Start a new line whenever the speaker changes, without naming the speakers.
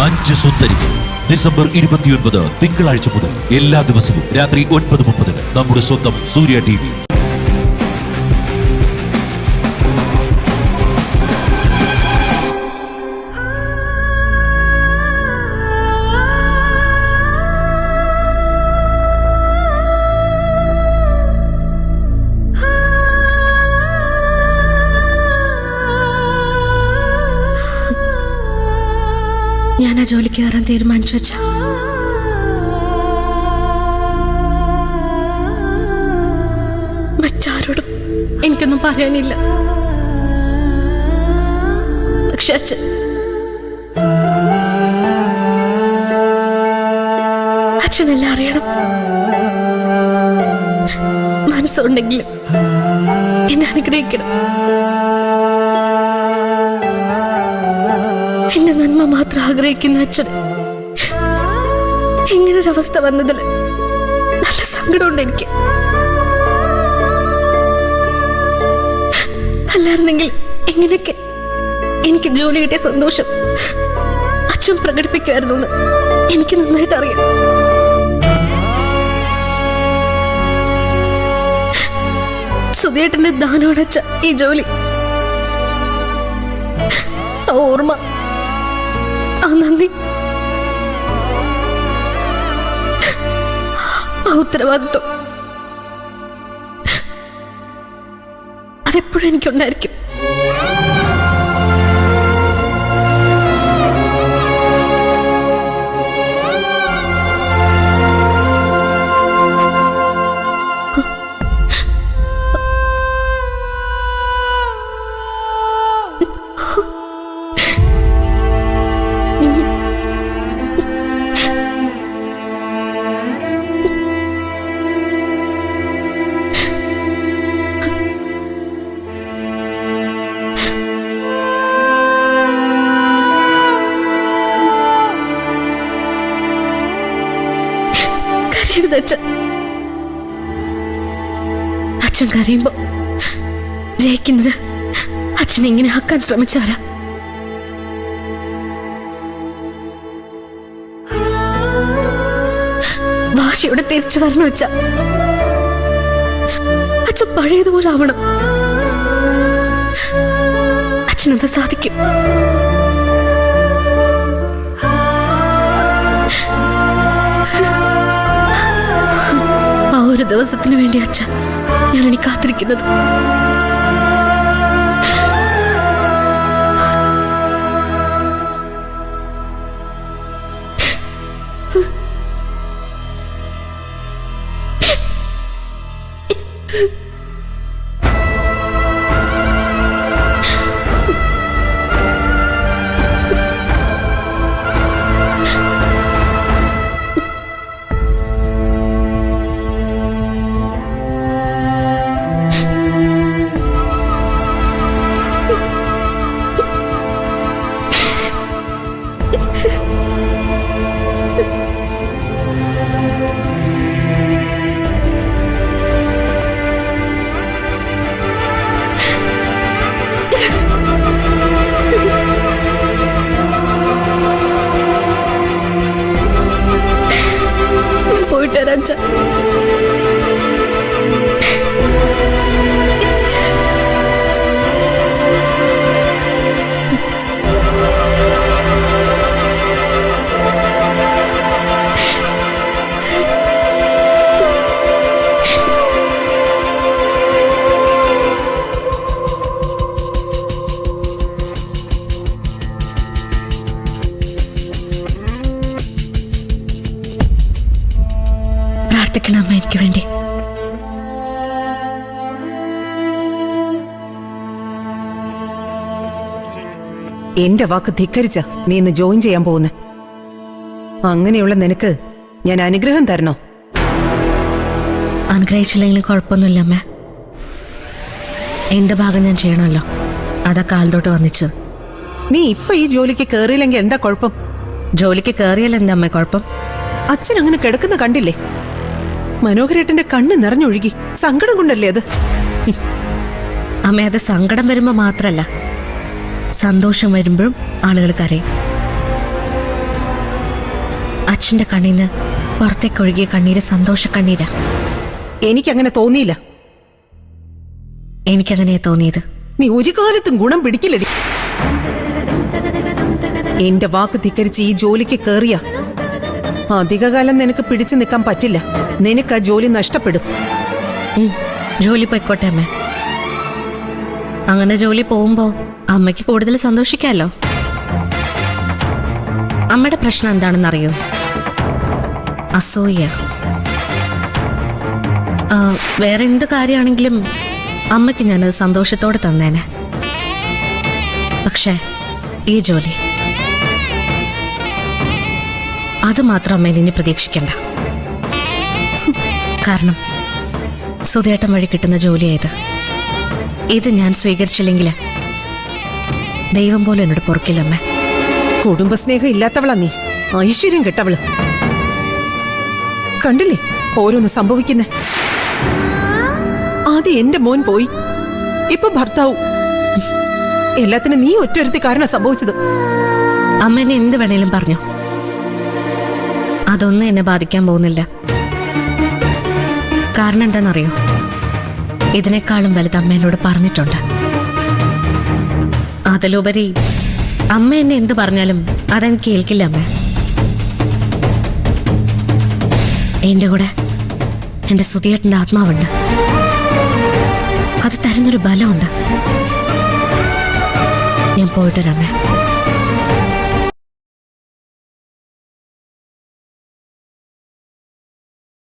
5 സുന്ദരികൾ. December 29 തിങ്കളാഴ്ച മുതൽ എല്ലാ ദിവസവും രാത്രി 9:30 നമ്മുടെ സ്വന്തം സൂര്യ TV.
ഞാൻ ആ ജോലിക്ക് കയറാൻ തീരുമാനിച്ചു വെച്ച മറ്റാരോടും എനിക്കൊന്നും പറയാനില്ല. പക്ഷെ അച്ഛനെല്ലാം അറിയണം. മനസ്സുണ്ടെങ്കിലും എന്നെ അനുഗ്രഹിക്കണം. എന്റെ നന്മ മാത്രം ആഗ്രഹിക്കുന്ന അച്ഛന് ഇങ്ങനൊരവസ്ഥ വന്നതിൽ നല്ല സങ്കടമുണ്ട് എനിക്ക്. അല്ലായിരുന്നെങ്കിൽ എങ്ങനെയൊക്കെ എനിക്ക് ജോലി കിട്ടിയ സന്തോഷം അച്ഛൻ പ്രകടിപ്പിക്കുമായിരുന്നു എന്ന് എനിക്ക് നന്നായിട്ട് അറിയാം. സുധിയേട്ടന്റെ ദാനോടച്ച ഈ ജോലി, ആ ഓർമ്മ, ആ നന്ദി, ആ ഉത്തരവാദിത്വം അതെപ്പോഴും എനിക്കുണ്ടായിരിക്കും. അച്ഛൻ കരയുമ്പോ ജയിക്കുന്നത് അച്ഛനെ ഇങ്ങനെ ആക്കാൻ ശ്രമിച്ചവരാ. വാശിയോടെ തിരിച്ചു വരണം വെച്ച അച്ഛൻ പഴയതുപോലെ ആവണം. അച്ഛനത് സാധിക്കും. ആ ഒരു ദിവസത്തിന് വേണ്ടി അച്ഛൻ ഞാനിനി കാത്തിരിക്കുന്നത്. പോയിട്ടരാച്ച പ്രാർത്ഥിക്കണം അമ്മ എനിക്ക് വേണ്ടി.
എന്റെ വാക്ക് ധിക്കരിച്ച നീ ഇന്ന് ജോയിൻ ചെയ്യാൻ പോകുന്ന. അങ്ങനെയുള്ള നിനക്ക് ഞാൻ അനുഗ്രഹം തരണോ?
അനുഗ്രഹിച്ചില്ലെങ്കിലും കുഴപ്പമൊന്നുമില്ല അമ്മ. എന്റെ ഭാഗം ഞാൻ ചെയ്യണമല്ലോ. അതാ കാലത്തോട്ട് വന്നിച്ചത്.
നീ ഇപ്പൊ ഈ ജോലിക്ക് കേറിയില്ലെങ്കിൽ എന്താ കുഴപ്പം?
ജോലിക്ക് കയറിയല്ല എന്താ അമ്മ കുഴപ്പം?
അച്ഛൻ അങ്ങനെ കിടക്കുന്ന കണ്ടില്ലേ? മനോഹരേട്ടന്റെ കണ്ണ് നിറഞ്ഞൊഴുകി. സങ്കടം കൊണ്ടല്ലേ അത്?
അമ്മ, അത് സങ്കടം വരുമ്പോ മാത്രല്ല, സന്തോഷം വരുമ്പോഴും ആളുകൾ കരയും. അച്ഛന്റെ കണ്ണീന്ന് പുറത്തേക്കൊഴുകിയ കണ്ണീര് സന്തോഷ കണ്ണീരാ.
എനിക്കങ്ങനെ തോന്നിയില്ല.
എനിക്കങ്ങനെയാ തോന്നിയത്.
നീ ഒരു കാലത്തും ഗുണം പിടിക്കില്ലടി. എന്റെ വാക്ക് ധിക്കരിച്ച് ഈ ജോലിക്ക് കേറിയ അധികകാലം നിനക്ക് പിടിച്ചു നിൽക്കാൻ പറ്റില്ല. നിനക്ക് ആ ജോലി നഷ്ടപ്പെടും.
ജോലി പോയിക്കോട്ടെ അമ്മ. അങ്ങനെ ജോലി പോകുമ്പോ അമ്മയ്ക്ക് കൂടുതൽ സന്തോഷിക്കാലോ. അമ്മയുടെ പ്രശ്നം എന്താണെന്നറിയോ? അസൂയ. വേറെ എന്ത് കാര്യമാണെങ്കിലും അമ്മയ്ക്ക് ഞാനത് സന്തോഷത്തോടെ തന്നേനെ. പക്ഷേ ഈ ജോലി, അത് മാത്രം അമ്മ ഇനി പ്രതീക്ഷിക്കണ്ട. കാരണം സുധേട്ടൻ വഴി കിട്ടുന്ന ജോലിയായത്. ഇത് ഞാൻ സ്വീകരിച്ചില്ലെങ്കിൽ ദൈവം പോലെ എന്നോട് പൊറുക്കില്ലമ്മേ.
കുടുംബസ്നേഹം ഇല്ലാത്തവളാ നീ, ഐശ്വര്യം കെട്ടവള്. കണ്ടില്ലേ ഓരോന്ന് സംഭവിക്കുന്നേ? ആദ്യം എന്റെ മോൻ പോയി, ഇപ്പൊ ഭർത്താവും. എല്ലാത്തിനും നീ ഒറ്റൊരുത്തി കാരണം സംഭവിച്ചത്.
അമ്മ എന്നെ എന്ത് വേണേലും പറഞ്ഞു, അതൊന്നും എന്നെ ബാധിക്കാൻ പോകുന്നില്ല. കാരണം എന്താണെന്നറിയോ? ഇതിനേക്കാളും വലുത് അമ്മ എന്നോട് പറഞ്ഞിട്ടുണ്ട്. അതിലുപരി അമ്മ എന്നെ എന്ത് പറഞ്ഞാലും അതെനിക്ക് കേൾക്കില്ല അമ്മ. എന്റെ കൂടെ എന്റെ സുധിയേട്ടന്റെ ആത്മാവുണ്ട്. അത് തരുന്നൊരു ബലമുണ്ട്. ഞാൻ പോയിട്ട് വരാമേ.